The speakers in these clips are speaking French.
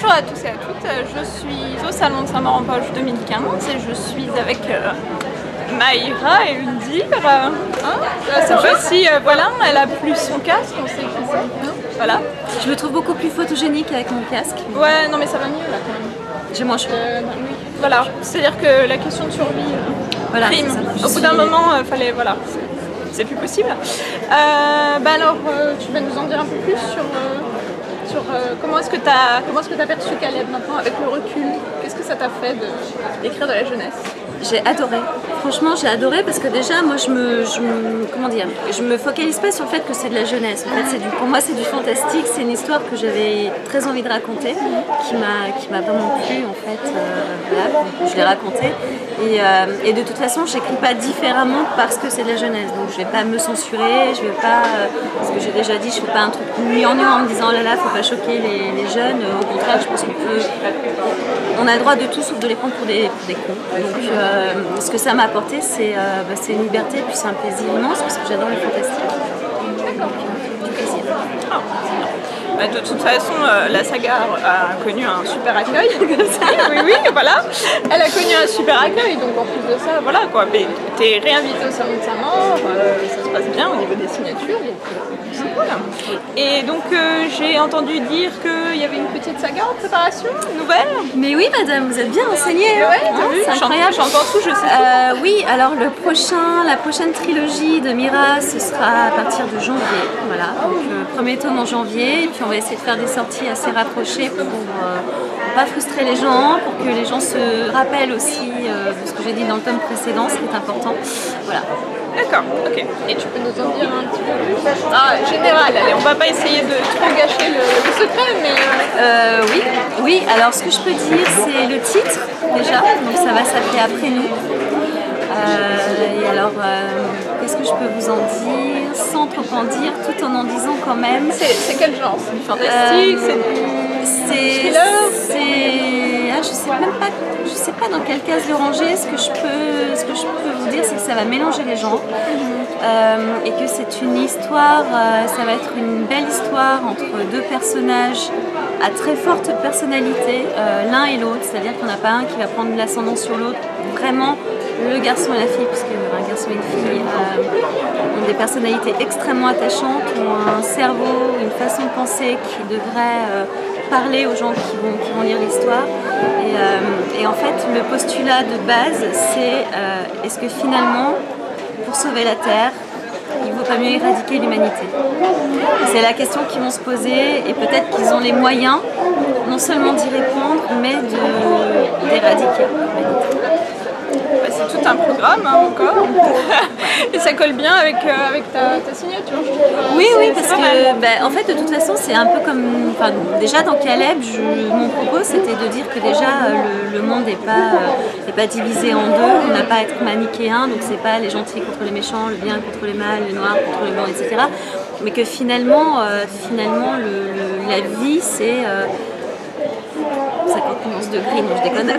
Bonjour à tous et à toutes, je suis au Salon de Saint-Maur-en-Poche 2015 et je suis avec Maïra et Undir. Cette fois-ci, voilà, elle a plus son casque, on sait qui c'est. Voilà. Je me trouve beaucoup plus photogénique avec mon casque. Ouais, non mais ça va mieux là quand même. J'ai moins chaud. Oui. Voilà, c'est-à-dire que la question de survie voilà, prime. Au bout d'un moment, fallait, voilà, c'est plus possible. Alors, tu vas nous en dire un peu plus sur comment est-ce que tu as perçu Caleb maintenant avec le recul? Qu'est-ce que ça t'a fait d'écrire de la jeunesse? J'ai adoré. Franchement, j'ai adoré parce que déjà, moi, je me focalise pas sur le fait que c'est de la jeunesse. En fait, pour moi, c'est du fantastique. C'est une histoire que j'avais très envie de raconter, qui m'a vraiment plu, en fait. Voilà, donc je l'ai racontée. Et de toute façon, j'écris pas différemment parce que c'est de la jeunesse. Donc, je vais pas me censurer. Je vais pas, ce que j'ai déjà dit, je fais pas un truc gnangnan en me disant oh là là, faut pas choquer les jeunes. Au contraire, je pense on a le droit de tout sauf de les prendre pour des cons. Donc, ce que ça m'a apporté, c'est une liberté, puis c'est un plaisir immense, parce que j'adore le fantastique. D'accord. Du plaisir. De toute façon, la saga a connu un super accueil. oui, voilà. Elle a connu un super accueil, donc en plus de ça, voilà quoi. Mais t'es réinvité au Salon de Saint-Maur, ça se passe bien au niveau des signatures, donc c'est cool. Et donc j'ai entendu dire qu'il y avait une petite saga en préparation, nouvelle. Mais oui, madame, vous êtes bien renseignée. Ouais, t'as vu, c'est incroyable. J'entends tout, je sais tout. Oui, alors la prochaine trilogie de Mira, ce sera à partir de janvier. Voilà, donc premier tome en janvier, et puis on va essayer de faire des sorties assez rapprochées pour pas frustrer les gens, pour que les gens se rappellent aussi de ce que j'ai dit dans le tome précédent, ce qui est important. Voilà. D'accord, ok. Et tu peux nous en dire un petit peu plus? Général, allez, on va pas essayer de trop gâcher le secret, mais... Oui, alors ce que je peux dire, c'est le titre, déjà, donc ça va s'appeler Après nous. Et alors, qu'est-ce que je peux vous en dire, sans trop en dire, tout en disant quand même... C'est quel genre? C'est du fantastique? C'est du thriller? Je sais pas dans quelle case le ranger. Ce que je peux vous dire, c'est que ça va mélanger les genres et que c'est une histoire, ça va être une belle histoire entre deux personnages à très forte personnalité, l'un et l'autre, c'est-à-dire qu'il n'y en a pas un qui va prendre l'ascendant sur l'autre, vraiment le garçon et la fille, puisque un garçon et une fille ont des personnalités extrêmement attachantes, ont un cerveau, une façon de penser qui devrait parler aux gens qui vont lire l'histoire. Et en fait, le postulat de base, c'est est-ce que finalement, pour sauver la Terre, il ne vaut pas mieux éradiquer l'humanité? C'est la question qu'ils vont se poser, et peut-être qu'ils ont les moyens, non seulement d'y répondre, mais d'éradiquer l'humanité. C'est tout un programme encore. Et ça colle bien avec ta signature. Oui, parce que en fait de toute façon c'est un peu comme, déjà dans Caleb, mon propos c'était de dire que déjà le monde n'est pas divisé en deux, on n'a pas à être manichéen, donc c'est pas les gentils contre les méchants, le bien contre le mal, le noir contre le blanc, etc. Mais que finalement la vie c'est 50 nuances de gris, non je déconne,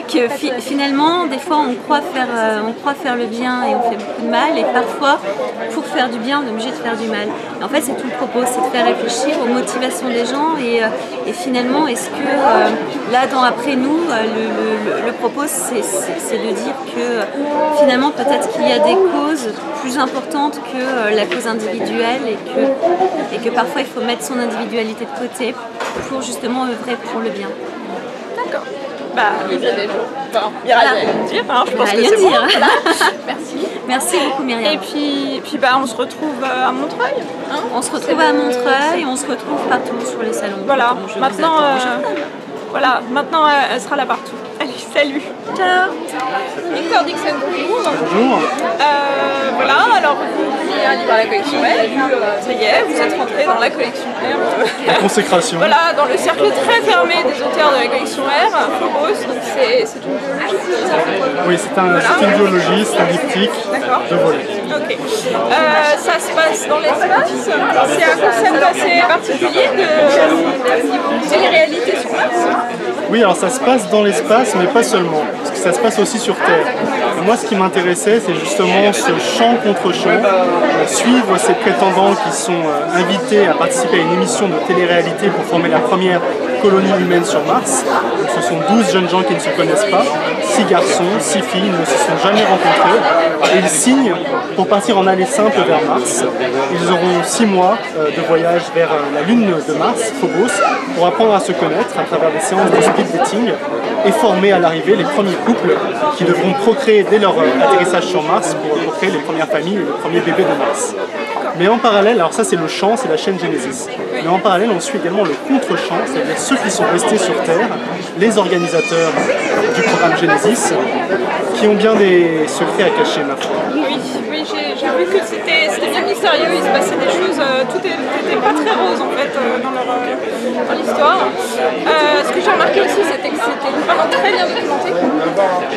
que finalement des fois on croit faire le bien et on fait beaucoup de mal, et parfois pour faire du bien on est obligé de faire du mal. Et en fait c'est tout le propos, c'est de faire réfléchir aux motivations des gens et finalement est-ce que là dans Après nous, le propos c'est de dire que finalement peut-être qu'il y a des causes plus importantes que la cause individuelle et que parfois il faut mettre son individualité de côté pour justement œuvrer pour le bien. D'accord. Il y a des jours. Il y a rien à dire, hein, je pense que c'est bon. Voilà. Merci. Merci beaucoup Myriam. Et puis on se retrouve à Montreuil. Hein, on se retrouve à Montreuil, on se retrouve partout sur les salons. Voilà, maintenant elle sera là partout. Allez, salut. Ciao. Victor Dixon, bonjour. Bonjour. Voilà, alors vous publiez un livre à la collection R, ça y est, vous êtes rentré dans la collection R. La consécration. Voilà, dans le cercle très fermé des auteurs de la collection R, Phobos, donc c'est une biologie. Oui, c'est une biologie, c'est un diptyque de volets. Ok. Ça se passe dans l'espace, c'est un concept assez particulier de télé-réalité sur Mars. Oui, alors ça se passe dans l'espace, mais pas seulement, parce que ça se passe aussi sur Terre. Et moi, ce qui m'intéressait, c'est justement ce champ contre champ, suivre ces prétendants qui sont invités à participer à une émission de télé-réalité pour former la première colonie humaine sur Mars. Donc, ce sont 12 jeunes gens qui ne se connaissent pas, 6 garçons, 6 filles, ils ne se sont jamais rencontrés. Et ils signent pour partir en aller simple vers Mars. Ils auront 6 mois de voyage vers la lune de Mars, Phobos, pour apprendre à se connaître à travers des séances de speed dating et former à l'arrivée les premiers couples qui devront procréer dès leur atterrissage sur Mars pour créer les premières familles et les premiers bébés de Mars. Mais en parallèle, alors ça c'est le chant, c'est la chaîne Genesis, mais en parallèle on suit également le contre-chant, c'est-à-dire ceux qui sont restés sur Terre, les organisateurs du programme Genesis, qui ont bien des secrets à cacher, ma foi. Oui, j'ai vu que c'était bien mystérieux, il se passait des choses, tout n'était pas très rose en fait dans l'histoire. Ce que j'ai remarqué aussi, c'était que c'était vraiment très bien documenté.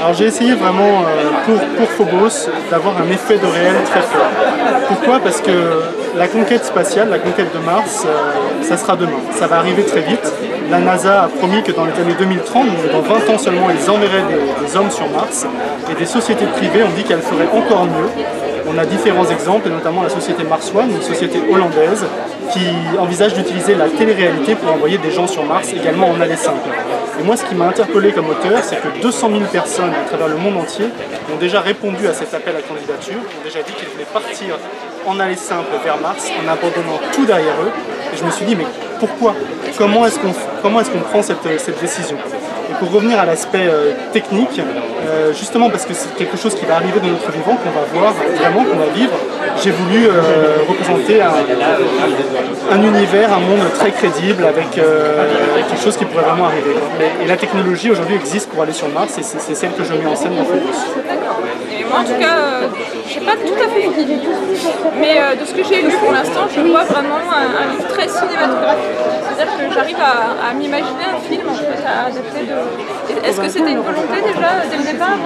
Alors j'ai essayé vraiment pour Phobos d'avoir un effet de réel très fort. Pourquoi? Parce que la conquête spatiale, la conquête de Mars, ça sera demain. Ça va arriver très vite. La NASA a promis que dans les années 2030, donc dans 20 ans seulement, ils enverraient des hommes sur Mars. Et des sociétés privées ont dit qu'elles feraient encore mieux. On a différents exemples, et notamment la société Mars One, une société hollandaise, qui envisage d'utiliser la télé-réalité pour envoyer des gens sur Mars, également en aller simple. Et moi, ce qui m'a interpellé comme auteur, c'est que 200 000 personnes à travers le monde entier ont déjà répondu à cet appel à candidature, ont déjà dit qu'ils voulaient partir en aller simple vers Mars, en abandonnant tout derrière eux. Et je me suis dit, mais pourquoi? Comment est-ce qu'on prend cette décision? Et pour revenir à l'aspect technique, justement parce que c'est quelque chose qui va arriver dans notre vivant, qu'on va voir vraiment, qu'on va vivre, j'ai voulu représenter un univers, un monde très crédible avec quelque chose qui pourrait vraiment arriver. Et la technologie aujourd'hui existe pour aller sur Mars et c'est celle que je mets en scène dans Phobos. Et moi en tout cas, je n'ai pas tout à fait fini, mais de ce que j'ai lu pour l'instant, je vois vraiment un livre très cinématographique. C'est-à-dire que j'arrive à m'imaginer un film en fait, à adapter de... Est-ce que c'était une volonté déjà dès le départ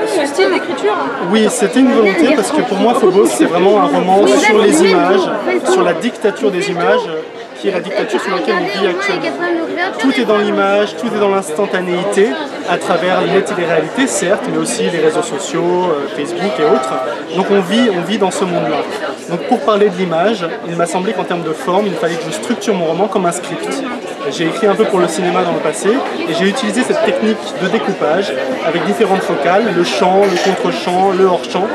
ce style d'écriture? Oui, c'était une volonté parce que pour moi Phobos c'est vraiment un roman sur les images, sur la dictature des images, qui est la dictature sur laquelle on vit actuellement. Tout est dans l'image, tout est dans l'instantanéité, à travers les télé-réalités certes, mais aussi les réseaux sociaux, Facebook et autres. Donc on vit dans ce monde-là. Donc pour parler de l'image, il m'a semblé qu'en termes de forme, il fallait que je structure mon roman comme un script. J'ai écrit un peu pour le cinéma dans le passé, et j'ai utilisé cette technique de découpage avec différentes focales, le chant, le contre-chant, le hors-chant,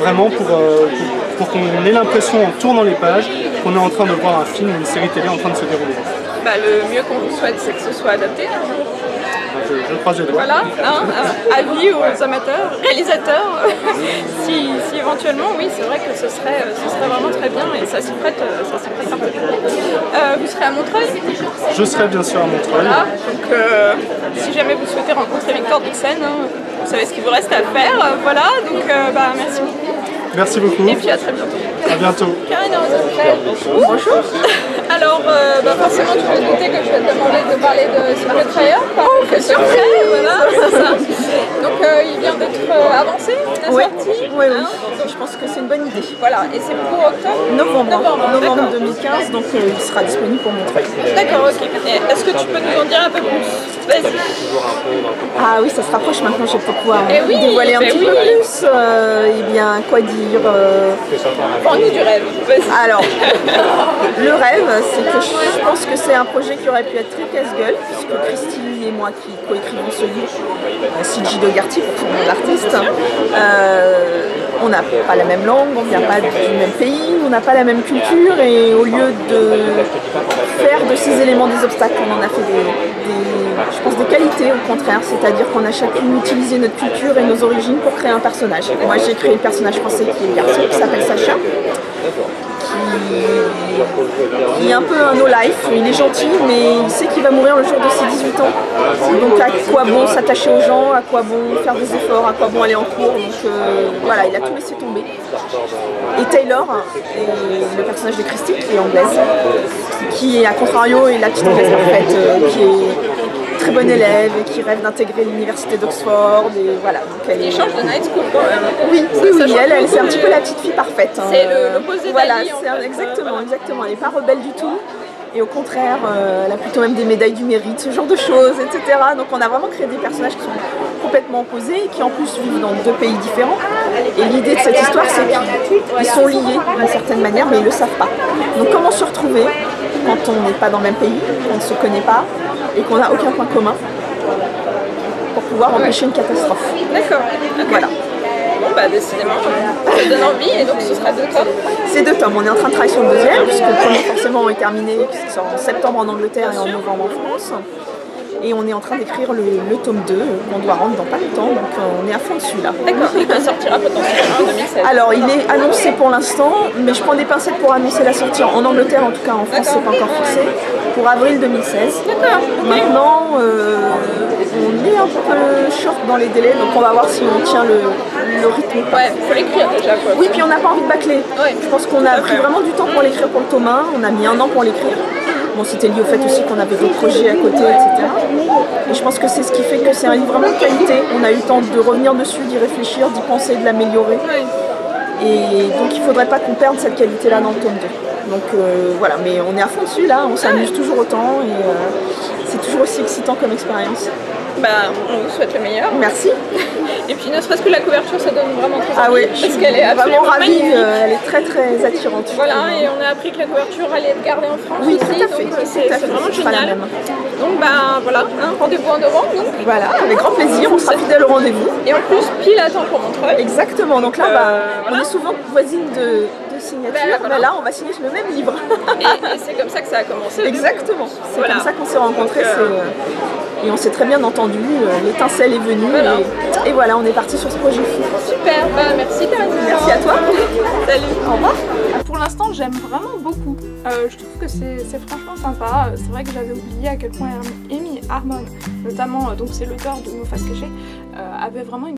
vraiment pour qu'on ait l'impression en tournant les pages qu'on est en train de voir un film ou une série télé en train de se dérouler. Bah, le mieux qu'on vous souhaite, c'est que ce soit adapté. Je croise les doigts. Voilà, avis aux amateurs, réalisateurs, si éventuellement, oui, c'est vrai que ce serait vraiment très bien et ça s'y prête parfaitement. Vous serez à Montreuil? Je serai bien sûr à Montreuil. Voilà, donc si jamais vous souhaitez rencontrer Victor Dixon, vous savez ce qu'il vous reste à faire. Voilà, donc merci beaucoup. Merci beaucoup. Et puis à très bientôt. À bientôt. Karine Rosenfeld. Bonjour. Alors, forcément, tu peux te douter que je vais te demander de parler de Secret Fire. Oh, quelle surprise! Voilà, c'est ça. Donc, il vient d'être avancé, la sortie. Oui. Donc, je pense que c'est une bonne idée. Voilà, et c'est pour octobre? Novembre 2015, donc il sera disponible pour Montreuil. D'accord, ok. Est-ce que tu peux nous en dire un peu plus? Vas-y. Ah oui, ça se rapproche maintenant, je vais pouvoir oui, dévoiler un petit peu plus. Eh bien, quoi dire Parle-nous du rêve. Vas-y. Alors, le rêve, c'est que je pense que c'est un projet qui aurait pu être très casse-gueule, puisque Christy et moi qui coécrivons ce livre, Sylvie Dogarty pour son nom d'artiste, on n'a pas la même langue, on ne vient pas du même pays, on n'a pas la même culture, et au lieu de faire de ces éléments des obstacles, on en a fait je pense des qualités au contraire, c'est-à-dire qu'on a chacune utilisé notre culture et nos origines pour créer un personnage. Moi j'ai créé le personnage français qui est le garçon, qui s'appelle Sacha, qui est un peu un no-life, il est gentil mais il sait qu'il va mourir le jour de ses 18 ans. Donc à quoi bon s'attacher aux gens, à quoi bon faire des efforts, à quoi bon aller en cours, donc voilà, il a tout laissé tomber. Et Taylor, le personnage de Christy, qui est anglaise, qui est à contrario est la petite anglaise parfaite, qui est très bonne élève et qui rêve d'intégrer l'université d'Oxford, et voilà. Donc elle change de night school quand même. Oui, elle c'est un petit peu la petite fille parfaite. C'est l'opposé voilà, d'Ali. Exactement. Elle n'est pas rebelle du tout. Et au contraire, elle a plutôt même des médailles du mérite, ce genre de choses, etc. Donc on a vraiment créé des personnages qui sont complètement opposés et qui en plus vivent dans deux pays différents. Et l'idée de cette histoire, c'est qu'ils sont liés d'une certaine manière, mais ils ne le savent pas. Donc comment se retrouver quand on n'est pas dans le même pays, qu'on ne se connaît pas et qu'on n'a aucun point commun pour pouvoir empêcher une catastrophe. D'accord. Voilà. Bon, bah décidément, ça donne envie, et donc ce sera 2 tomes. C'est 2 tomes, on est en train de travailler sur le deuxième, puisque le premier forcément est terminé, puisqu'il sort en septembre en Angleterre et en novembre en France. Et on est en train d'écrire le tome 2, qu'on doit rendre dans pas longtemps, donc on est à fond dessus là. D'accord, et qui sortira potentiellement en 2016. Alors il est annoncé pour l'instant, mais je prends des pincettes pour annoncer la sortie en Angleterre, en tout cas en France c'est pas encore fixé, pour avril 2016. D'accord. Maintenant, on est un peu short dans les délais, donc on va voir si on tient le rythme ou pas. Ouais, il faut l'écrire déjà quoi. Oui, puis on n'a pas envie de bâcler. Ouais. Je pense qu'on a pris vraiment du temps pour l'écrire pour le tome 1, on a mis 1 an pour l'écrire. Bon, c'était lié au fait aussi qu'on avait d'autres projets à côté, etc. Et je pense que c'est ce qui fait que c'est un livre vraiment de qualité. On a eu le temps de revenir dessus, d'y réfléchir, d'y penser, de l'améliorer. Ouais. Et donc il ne faudrait pas qu'on perde cette qualité-là dans le tome 2. Donc voilà, mais on est à fond dessus là, on s'amuse toujours autant et c'est toujours aussi excitant comme expérience. Bah, on vous souhaite le meilleur. Merci. Et puis ne serait-ce que la couverture, ça donne vraiment très Ah envie, oui, je parce suis qu'elle est vraiment absolument ravie, magnifique. elle est très très attirante. Voilà, et on a appris que la couverture allait être gardée en France Oui, aussi, tout à fait, donc tout à c'est fait, vraiment ce sera la génial. même. Donc bah voilà, un rendez-vous en novembre donc. Voilà, avec grand plaisir, on sera fidèle au rendez-vous. Et en plus, pile à temps pour Montreuil. Exactement, donc là bah, voilà. on est souvent voisines de signature, voilà. mais là on va signer le même livre. Et c'est comme ça que ça a commencé. Exactement, c'est Voilà. comme ça qu'on s'est rencontrés et on s'est très bien entendu, l'étincelle est venue Voilà. et voilà, on est parti sur ce projet fou. Super, bah merci Karine. Merci à toi. Salut. Au revoir. Pour l'instant, j'aime vraiment beaucoup. Je trouve que c'est franchement sympa. C'est vrai que j'avais oublié à quel point Amy Harmon, notamment, donc c'est l'auteur de Nos Faces Cachées, avait vraiment une